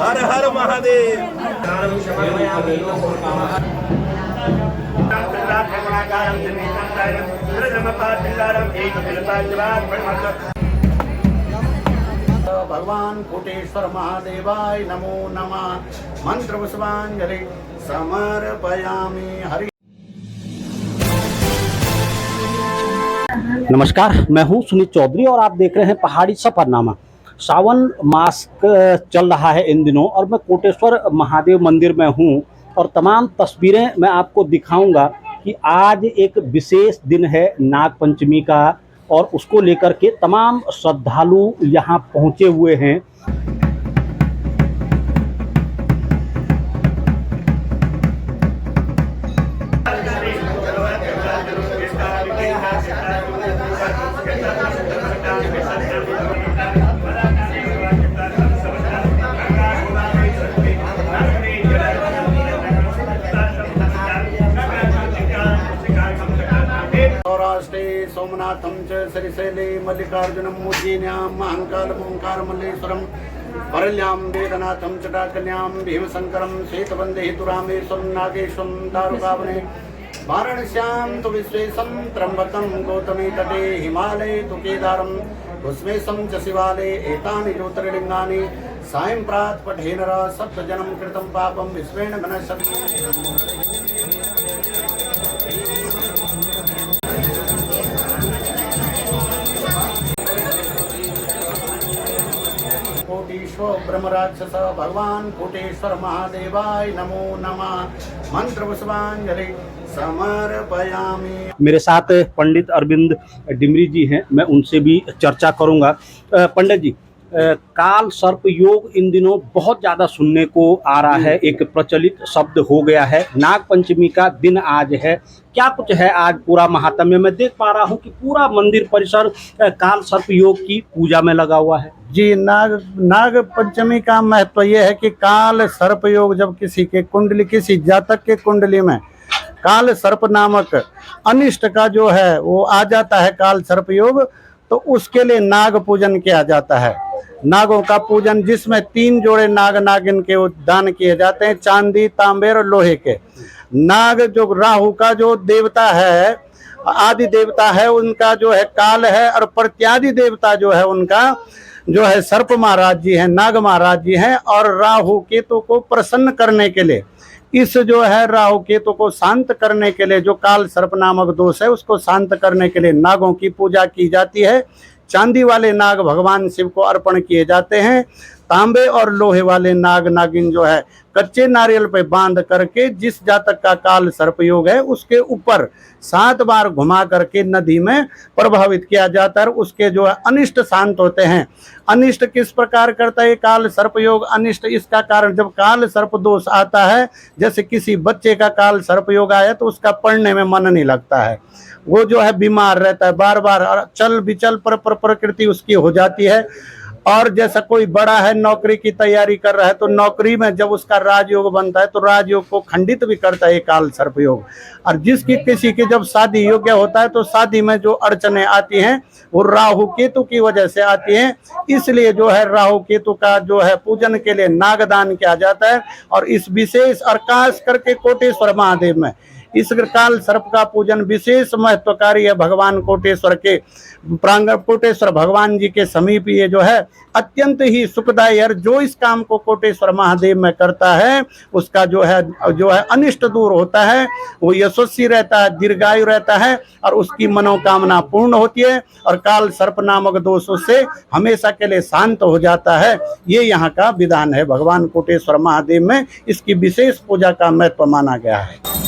हर हर महादेव। भगवान कोटेश्वर महादेवाय नमो नमः। मंत्र पुष्पांजलि समर्पयामि। हरि नमस्कार, मैं हूं सुनीत चौधरी और आप देख रहे हैं पहाड़ी सफरनामा। सावन मास चल रहा है इन दिनों और मैं कोटेश्वर महादेव मंदिर में हूं और तमाम तस्वीरें मैं आपको दिखाऊंगा कि आज एक विशेष दिन है नाग पंचमी का और उसको लेकर के तमाम श्रद्धालु यहां पहुंचे हुए हैं। सौराष्ट्रे सोमनाथं च श्रीशैले मल्लिकार्जुनं उज्जयिन्यां महाकालं ओंकारमल्लेश्वरं वरल्यां वेदनाथं च डाकन्यां भीमशंकरं श्वेतवन्देहितुरामेश्वरं नागेश्वरं दारुकावने वाराणस्यां तु विश्वेशं त्र्यम्बकं गौतमी तटे हिमालये तु केदारं कुस्मेशं च शिवालये एतानि ज्योतिर्लिङ्गानि सायं प्रातः पठेन सप्तजनं कृतं पापं विश्वेन विनश्यति। कोटेश्वर ब्रह्मराक्षस भगवान कोटेश्वर महादेवाय नमो नमः। मंत्र पुष्पांजलि समर्पयामि। मेरे साथ पंडित अरविंद डिमरी जी हैं, मैं उनसे भी चर्चा करूंगा। पंडित जी, काल सर्प योग इन दिनों बहुत ज़्यादा सुनने को आ रहा है, एक प्रचलित शब्द हो गया है। नाग पंचमी का दिन आज है, क्या कुछ है आज पूरा महात्म्य? मैं देख पा रहा हूँ कि पूरा मंदिर परिसर काल सर्प योग की पूजा में लगा हुआ है। जी, नाग पंचमी का महत्व यह है कि काल सर्प योग जब किसी के कुंडली, किसी जातक के कुंडली में काल सर्प नामक अनिष्ट का जो है वो आ जाता है, काल सर्प योग, तो उसके लिए नाग पूजन किया जाता है। नागों का पूजन, जिसमें 3 जोड़े नाग नागिन के दान किए जाते हैं, चांदी, तांबे और लोहे के। नाग जो राहु का जो देवता है, आदि देवता है, उनका जो है काल है, और प्रत्यादि देवता जो है उनका जो है सर्प महाराज जी हैं, नाग महाराज जी हैं। और राहु केतु को प्रसन्न करने के लिए, इस जो है राहु केतु को शांत करने के लिए, जो काल सर्प नामक दोष है उसको शांत करने के लिए नागों की पूजा की जाती है। चांदी वाले नाग भगवान शिव को अर्पण किए जाते हैं। तांबे और लोहे वाले नाग नागिन जो है कच्चे नारियल पे बांध करके, जिस जातक का काल सर्प योग है उसके ऊपर 7 बार घुमा करके नदी में प्रभावित किया जाता है। उसके जो है अनिष्ट शांत होते हैं। अनिष्ट किस प्रकार करता है काल सर्प योग? अनिष्ट इसका कारण, जब काल सर्प दोष आता है, जैसे किसी बच्चे का काल सर्प योग आया तो उसका पढ़ने में मन नहीं लगता है, वो जो है बीमार रहता है, बार बार चल बिचल पर प्रकृति उसकी हो जाती है। और जैसा कोई बड़ा है, नौकरी की तैयारी कर रहा है, तो नौकरी में जब उसका राजयोग बनता है तो राजयोग को खंडित भी करता है काल सर्प योग। और जिसकी किसी की जब शादी योग्य होता है तो शादी में जो अड़चने आती हैं वो राहु केतु की वजह से आती हैं। इसलिए जो है राहु केतु का जो है पूजन के लिए नागदान किया जाता है। और इस विशेष और खास करके कोटेश्वर महादेव में इस काल सर्प का पूजन विशेष महत्वकारी है। भगवान कोटेश्वर के प्रांगण, कोटेश्वर भगवान जी के समीप ये जो है अत्यंत ही सुखदायी है। जो इस काम को कोटेश्वर महादेव में करता है उसका जो है अनिष्ट दूर होता है, वो यशस्वी रहता है, दीर्घायु रहता है और उसकी मनोकामना पूर्ण होती है और काल सर्प नामक दोषों से हमेशा के लिए शांत हो जाता है। ये यहाँ का विधान है। भगवान कोटेश्वर महादेव में इसकी विशेष पूजा का महत्व माना गया है।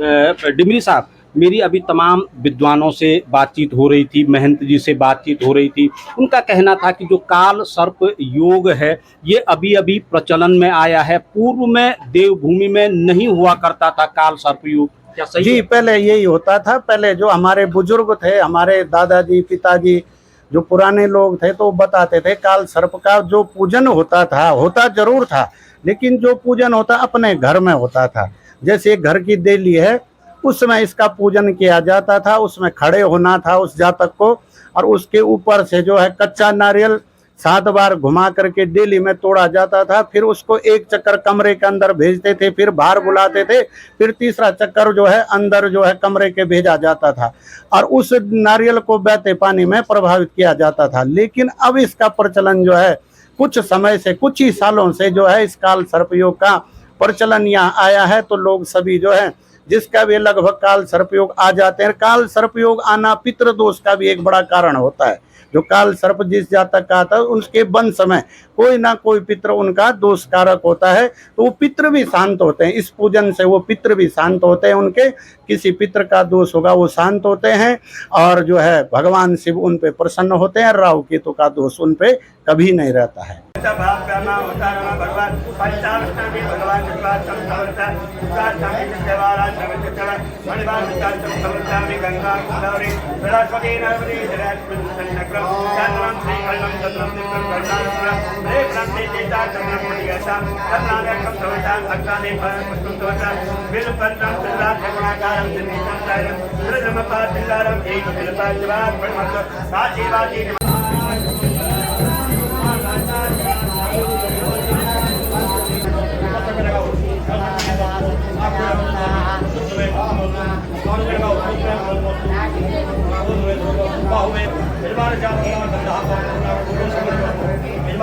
डिमरी साहब, मेरी अभी तमाम विद्वानों से बातचीत हो रही थी, महंत जी से बातचीत हो रही थी। उनका कहना था कि जो काल सर्प योग है ये अभी अभी प्रचलन में आया है, पूर्व में देवभूमि में नहीं हुआ करता था काल सर्प योग। क्या सही जी, है? पहले यही होता था। पहले जो हमारे बुजुर्ग थे, हमारे दादाजी पिताजी जो पुराने लोग थे, तो बताते थे काल सर्प का जो पूजन होता था, होता जरूर था, लेकिन जो पूजन होता अपने घर में होता था। जैसे घर की देली है, उसमें इसका पूजन किया जाता था, उसमें खड़े होना था उस जातक को, और उसके ऊपर से जो है कच्चा नारियल 7 बार घुमा करके डेली में तोड़ा जाता था। फिर उसको एक चक्कर कमरे के अंदर भेजते थे, फिर बाहर बुलाते थे, फिर तीसरा चक्कर जो है अंदर जो है कमरे के भेजा जाता था, और उस नारियल को बहते पानी में प्रभावित किया जाता था। लेकिन अब इसका प्रचलन जो है कुछ समय से, कुछ ही सालों से जो है इस काल सर्पयोग का प्रचलन यहाँ आया है। तो लोग सभी जो है जिसका भी लगभग काल सर्पयोग आ जाते हैं। काल सर्पयोग आना पितृदोष का भी एक बड़ा कारण होता है। जो काल सर्प जिस जातक का आता है उसके वंश में कोई ना कोई पितृ उनका दोष कारक होता है, तो वो पितृ भी शांत होते हैं। इस पूजन से वो पितृ भी शांत होते हैं, उनके किसी पितृ का दोष होगा वो शांत होते हैं, और जो है भगवान शिव उन पे प्रसन्न होते हैं। राहु केतु का दोष उन पे कभी नहीं रहता है।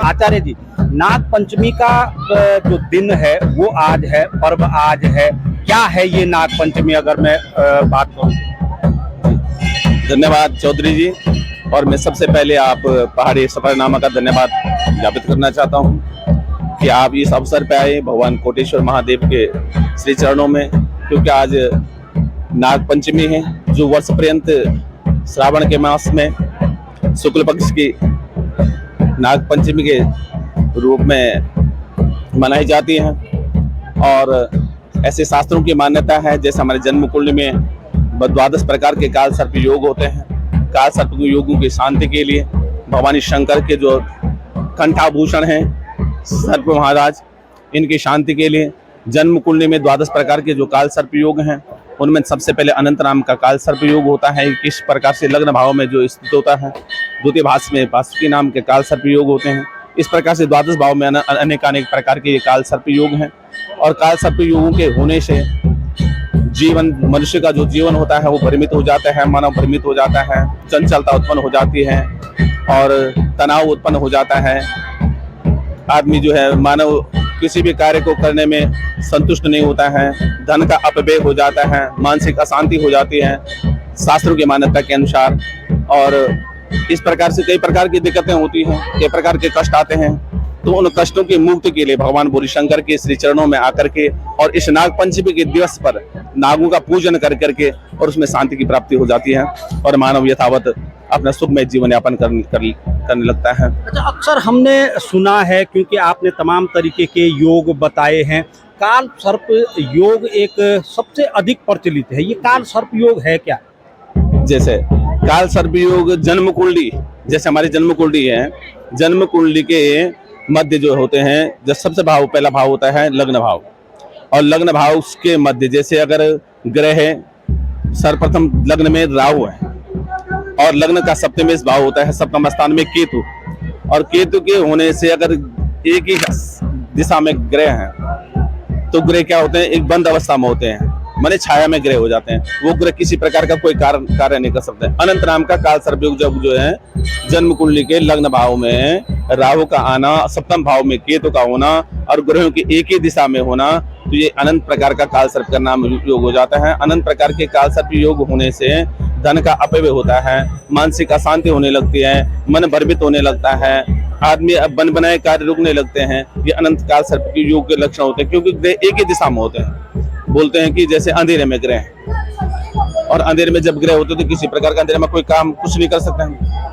आचार्य जी, नाग पंचमी का जो दिन है वो आज है, पर्व आज है, क्या है ये नाग पंचमी अगर मैं बात करूं? धन्यवाद चौधरी जी। और मैं सबसे पहले आप पहाड़ी सफरनामा का धन्यवाद ज्ञापित करना चाहता हूं कि आप इस अवसर पे आए भगवान कोटेश्वर महादेव के श्री चरणों में, क्योंकि आज नाग पंचमी है जो वर्ष पर्यंत श्रावण के मास में शुक्ल पक्ष की नाग पंचमी के रूप में मनाई जाती है। और ऐसे शास्त्रों की मान्यता है, जैसे हमारे जन्म कुंडली में 12 प्रकार के काल सर्प योग होते हैं। काल सर्प योगों की शांति के लिए भवानी शंकर के जो कंठाभूषण हैं सर्प महाराज, इनकी शांति के लिए जन्म कुंडली में 12 प्रकार के जो काल सर्प योग हैं उनमें सबसे पहले अनंत नाम का काल सर्प योग होता है। किस प्रकार से लग्न भाव में जो स्थित होता है। द्वितीय भाव में वासुकी नाम के काल सर्प योग होते हैं। इस प्रकार से 12 भाव में अनेकानेक प्रकार के काल सर्प योग हैं। और काल सर्प योगों के होने से जीवन, मनुष्य का जो जीवन होता है वो भ्रमित हो जाता है, मानव भ्रमित हो जाता है, चंचलता उत्पन्न हो जाती है और तनाव उत्पन्न हो जाता है। आदमी जो है मानव किसी भी कार्य को करने में संतुष्ट नहीं होता है, धन का अपव्यय हो जाता है, मानसिक अशांति हो जाती है शास्त्रों की मान्यता के अनुसार। और इस प्रकार से कई प्रकार की दिक्कतें होती हैं, कई प्रकार के कष्ट आते हैं। तो उन कष्टों की मुक्ति के लिए भगवान भोले शंकर के श्री चरणों में आकर के और इस नाग पंचमी के दिवस पर नागों का पूजन कर करके और उसमें शांति की प्राप्ति हो जाती है और मानव यथावत अपना सुखमय जीवन यापन करने लगता है। अच्छा, अक्सर हमने सुना है, क्योंकि आपने तमाम तरीके के योग बताए हैं, काल सर्प योग एक सबसे अधिक प्रचलित है। ये काल सर्प योग है क्या? जैसे काल सर्प योग जन्म कुंडली, जैसे हमारी जन्म कुंडली है, जन्म कुंडली के मध्य जो होते हैं, जब सबसे पहला भाव होता है लग्न भाव, और लग्न भाव के मध्य जैसे अगर ग्रह है, सर्वप्रथम लग्न में राहु है और लग्न का सप्तम भाव होता है सप्तम स्थान में केतु, और केतु के होने से अगर एक ही दिशा में ग्रह हैं तो ग्रह क्या होते हैं, एक बंद अवस्था में होते हैं, माने छाया में ग्रह हो जाते हैं। वो ग्रह किसी प्रकार का कोई कार्य नहीं कर सकते। अनंत नाम का काल सर्प योग जब जो है जन्म कुंडली के लग्न भाव में राहु का आना, सप्तम भाव में केतु का होना और ग्रहों की एक ही दिशा में होना, तो ये अनंत प्रकार का काल सर्प का नाम योग हो जाता है। अनंत प्रकार के काल सर्प योग होने से धन का अपव्यय होता है, मानसिक अशांति होने लगती है, मन भ्रमित होने लगता है, आदमी अब बन बनाए कार्य रुकने लगते हैं। ये अनंत काल सर्प के योग के लक्षण होते हैं, क्योंकि ग्रह एक ही दिशा में होते हैं। बोलते हैं कि जैसे अंधेरे में ग्रह हैं, और अंधेरे में जब ग्रह होते तो किसी प्रकार का अंधेरे में कोई काम कुछ नहीं कर सकते हैं।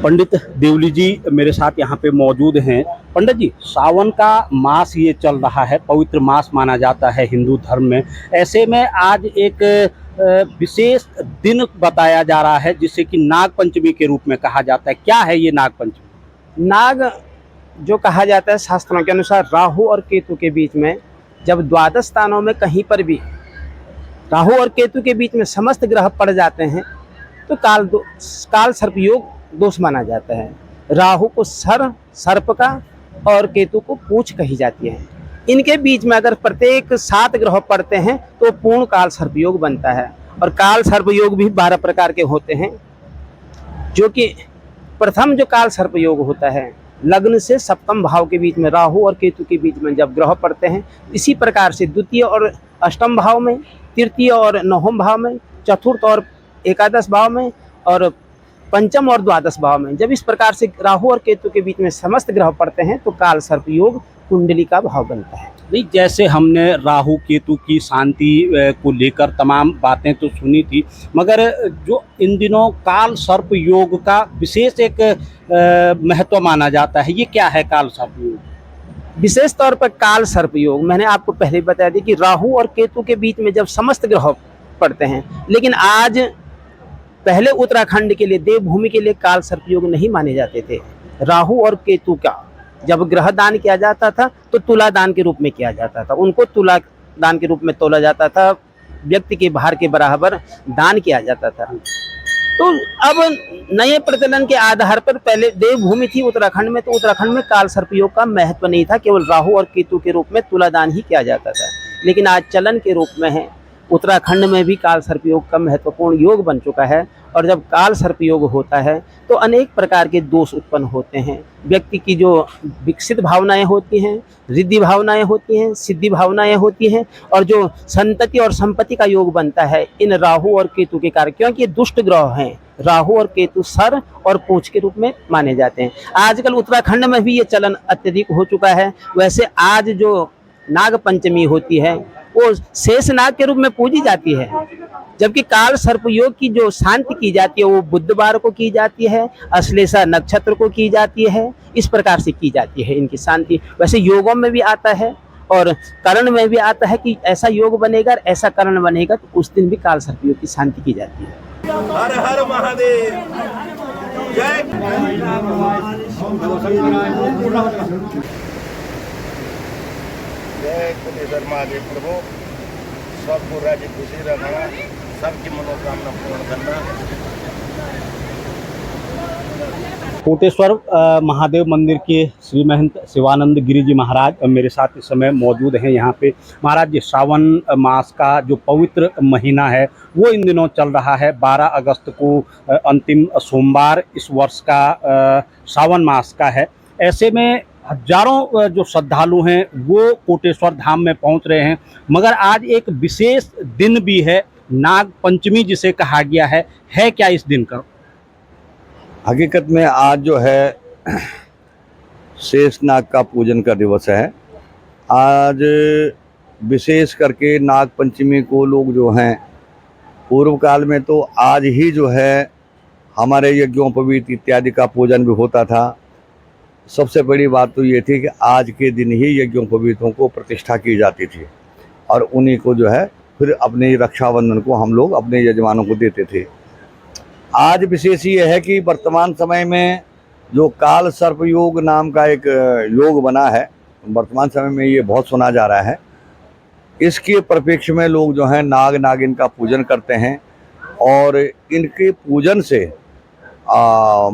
पंडित देवली जी मेरे साथ यहाँ पे मौजूद हैं। पंडित जी, सावन का मास ये चल रहा है, पवित्र मास माना जाता है हिंदू धर्म में। ऐसे में आज एक विशेष दिन बताया जा रहा है जिसे कि नाग पंचमी के रूप में कहा जाता है। क्या है ये नाग पंचमी? नाग जो कहा जाता है शास्त्रों के अनुसार राहु और केतु के बीच में, जब द्वादश स्थानों में कहीं पर भी राहु और केतु के बीच में समस्त ग्रह पड़ जाते हैं तो काल सर्प योग दोष माना जाता है। राहु को सर सर्प का और केतु को पूंछ कही जाती है। इनके बीच में अगर प्रत्येक 7 ग्रह पड़ते हैं तो पूर्ण काल सर्प योग बनता है। और काल सर्प योग भी 12 प्रकार के होते हैं, जो कि प्रथम जो काल सर्प योग होता है लग्न से सप्तम भाव के बीच में राहु और केतु के बीच में जब ग्रह पड़ते हैं, इसी प्रकार से द्वितीय और अष्टम भाव में, तृतीय और नवम भाव में, चतुर्थ और एकादश भाव में और पंचम और द्वादश भाव में, जब इस प्रकार से राहु और केतु के बीच में समस्त ग्रह पड़ते हैं तो काल सर्प योग कुंडली का भाव बनता है। नहीं, जैसे हमने राहु केतु की शांति को लेकर तमाम बातें तो सुनी थी, मगर जो इन दिनों काल सर्प योग का विशेष एक महत्व माना जाता है, ये क्या है काल सर्प योग? विशेष तौर पर काल सर्प योग मैंने आपको पहले बताया था कि राहु और केतु के बीच में जब समस्त ग्रह पड़ते हैं, लेकिन आज पहले उत्तराखंड के लिए, देवभूमि के लिए काल सर्प योग नहीं माने जाते थे। राहु और केतु का जब ग्रह दान किया जाता था तो तुला दान के रूप में किया जाता था, उनको तुला दान के रूप में तोला जाता था, व्यक्ति के भार के बराबर दान किया जाता था। तो अब नए प्रचलन के आधार पर पहले देवभूमि थी उत्तराखंड में, तो उत्तराखंड में काल सर्प योग का महत्व नहीं था, केवल राहु और केतु के रूप में तुला दान ही किया जाता था। लेकिन आज चलन के रूप में है, उत्तराखंड में भी काल सर्प योग का महत्वपूर्ण योग बन चुका है। और जब काल सर्प योग होता है तो अनेक प्रकार के दोष उत्पन्न होते हैं। व्यक्ति की जो विकसित भावनाएं होती हैं, रिद्धि भावनाएं होती हैं, सिद्धि भावनाएं होती हैं, और जो संतति और संपत्ति का योग बनता है इन राहु और केतु के कारण, क्योंकि ये दुष्ट ग्रह हैं। राहु और केतु सर और पूंछ के रूप में माने जाते हैं। आजकल उत्तराखंड में भी ये चलन अत्यधिक हो चुका है। वैसे आज जो नाग पंचमी होती है वो शेष नाग के रूप में पूजी जाती है, जबकि काल सर्प योग की जो शांति की जाती है वो बुधवार को की जाती है, अश्लेषा नक्षत्र को की जाती है। इस प्रकार से की जाती है इनकी शांति। वैसे योगों में भी आता है और करण में भी आता है कि ऐसा योग बनेगा, ऐसा करण बनेगा, तो उस दिन भी काल सर्प योग की शांति की जाती है। हर हर महादेव, जय जय कुलेश्वर महादेव प्रभु। सबको राजी खुशी रखना, सबकी मनोकामना पूर्ण करना। कोटेश्वर महादेव मंदिर के श्री महंत शिवानंद गिरी जी महाराज मेरे साथ इस समय मौजूद हैं यहाँ पे। महाराज जी, श्रावण मास का जो पवित्र महीना है वो इन दिनों चल रहा है। 12 अगस्त को अंतिम सोमवार इस वर्ष का श्रावण मास का है। ऐसे में हजारों जो श्रद्धालु हैं वो कोटेश्वर धाम में पहुँच रहे हैं, मगर आज एक विशेष दिन भी है, नाग पंचमी जिसे कहा गया है क्या इस दिन का? हकीकत में आज जो है शेष नाग का पूजन का दिवस है। आज विशेष करके नाग पंचमी को लोग जो हैं, पूर्व काल में तो आज ही जो है हमारे यज्ञोपवीत इत्यादि का पूजन भी होता था। सबसे बड़ी बात तो ये थी कि आज के दिन ही यज्ञोपवीतों को प्रतिष्ठा की जाती थी और उन्हीं को जो है फिर अपने रक्षाबंधन को हम लोग अपने यजमानों को देते थे। आज विशेष ये है कि वर्तमान समय में जो काल सर्प योग नाम का एक योग बना है, वर्तमान समय में ये बहुत सुना जा रहा है। इसके परिप्रेक्ष्य में लोग जो हैं नाग नागिन का पूजन करते हैं और इनके पूजन से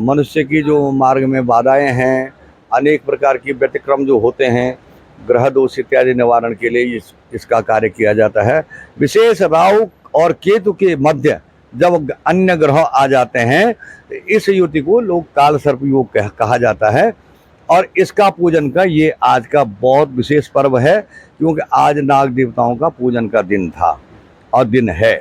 मनुष्य की जो मार्ग में बाधाएं हैं, अनेक प्रकार की व्यतिक्रम जो होते हैं, ग्रह दोष इत्यादि निवारण के लिए इसका कार्य किया जाता है। विशेष राहु और केतु के मध्य जब अन्य ग्रह आ जाते हैं तो इस युति को लोग काल सर्प योग कहा जाता है और इसका पूजन का ये आज का बहुत विशेष पर्व है, क्योंकि आज नाग देवताओं का पूजन का दिन था और दिन है।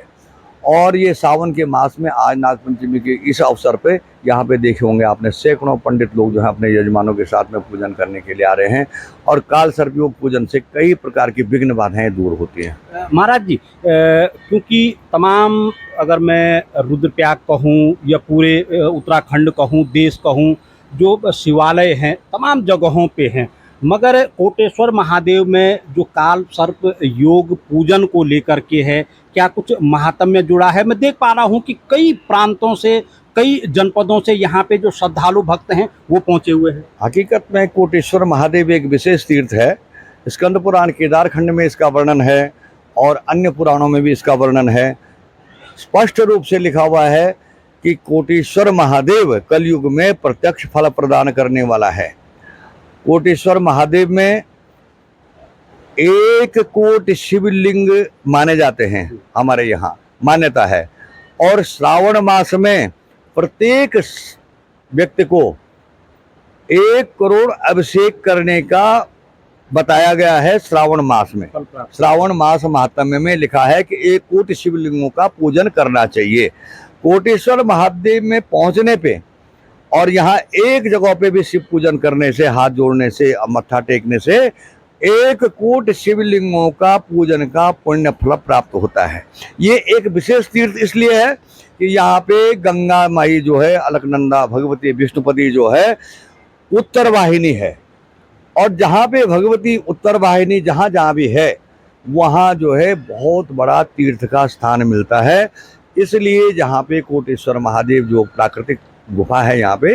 और ये सावन के मास में आज नाग पंचमी के इस अवसर पे यहाँ पे देखे होंगे आपने सैकड़ों पंडित लोग जो हैं अपने यजमानों के साथ में पूजन करने के लिए आ रहे हैं और काल सर्प योग पूजन से कई प्रकार की विघ्न बाधाएं दूर होती हैं। महाराज जी, क्योंकि तमाम, अगर मैं रुद्रप्रयाग कहूँ या पूरे उत्तराखंड कहूँ, देश कहूँ, जो शिवालय हैं तमाम जगहों पे हैं, मगर कोटेश्वर महादेव में जो काल सर्प योग पूजन को लेकर के है, क्या कुछ महात्म्य जुड़ा है? मैं देख पा रहा हूँ कि कई प्रांतों से, कई जनपदों से यहाँ पे जो श्रद्धालु भक्त हैं वो पहुँचे हुए हैं। हकीकत में कोटेश्वर महादेव एक विशेष तीर्थ है। स्कंद पुराण केदार खंड में इसका वर्णन है और अन्य पुराणों में भी इसका वर्णन है। स्पष्ट रूप से लिखा हुआ है कि कोटेश्वर महादेव कलयुग में प्रत्यक्ष फल प्रदान करने वाला है। कोटेश्वर महादेव में 1 कोट शिवलिंग माने जाते हैं, हमारे यहाँ मान्यता है। और श्रावण मास में प्रत्येक व्यक्ति को 1 करोड़ अभिषेक करने का बताया गया है। श्रावण मास में, श्रावण मास महात्म्य में लिखा है कि 1 कोट शिवलिंगों का पूजन करना चाहिए। कोटेश्वर महादेव में पहुंचने पे और यहाँ एक जगह पे भी शिव पूजन करने से, हाथ जोड़ने से, मत्था टेकने से 1 कोट शिवलिंगों का पूजन का पुण्य फल प्राप्त होता है। ये एक विशेष तीर्थ इसलिए है कि यहाँ पे गंगा माई जो है, अलकनंदा भगवती विष्णुपति जो है, उत्तर वाहिनी है। और जहाँ पे भगवती उत्तर वाहिनी जहाँ जहाँ भी है वहाँ जो है बहुत बड़ा तीर्थ का स्थान मिलता है। इसलिए जहाँ पे कोटेश्वर महादेव जो प्राकृतिक गुफा है, यहाँ पे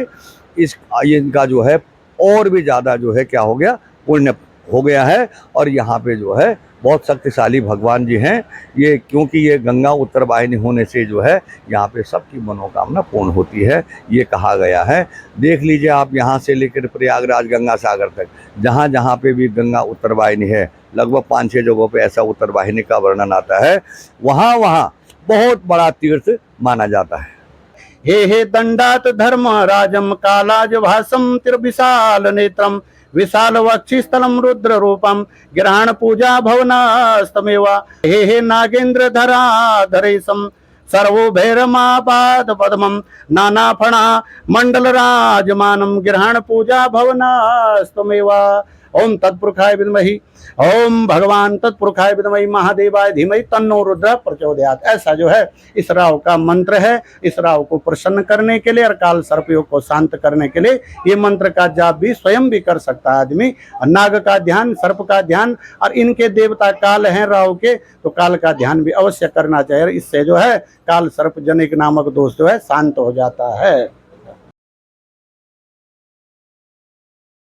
इनका जो है और भी ज़्यादा जो है क्या हो गया, पुण्य हो गया है। और यहाँ पे जो है बहुत शक्तिशाली भगवान जी हैं ये, क्योंकि ये गंगा उत्तर वाहिनी होने से जो है यहाँ पे सबकी मनोकामना पूर्ण होती है, ये कहा गया है। देख लीजिए आप, यहाँ से लेकर प्रयागराज गंगा सागर तक जहाँ जहाँ पे भी गंगा उत्तर वाहिनी है, लगभग 5-6 जगहों पे ऐसा उत्तर वाहिनी का वर्णन आता है, वहाँ वहाँ बहुत बड़ा तीर्थ माना जाता है। हे दंडात धर्म राजम कालाज भासम त्रिविशाल नेत्रम विशाल वक्षस्थलम रुद्र रूपम ग्रहण पूजा भवनास्तमेवा। हे नागेंद्र धरा धरेशम सर्वो भैरमापाद पद्मम नाना फणा मंडल राजमानम ग्रहण पूजा भवनास्तमेवा। ओम तत्पुरुषाय विद्महि, ओम भगवान तत्पुरुषाय विद्महि महादेवाय धीमहि तन्नो रुद्र प्रचोदयात्। ऐसा जो है इस राव का मंत्र है। इस राव को प्रसन्न करने के लिए और काल सर्पयोग को शांत करने के लिए ये मंत्र का जाप भी स्वयं भी कर सकता है आदमी। नाग का ध्यान, सर्प का ध्यान, और इनके देवता काल हैं राव के, तो काल का ध्यान भी अवश्य करना चाहिए। इससे जो है काल सर्प जनिक नामक दोष जो है शांत हो जाता है।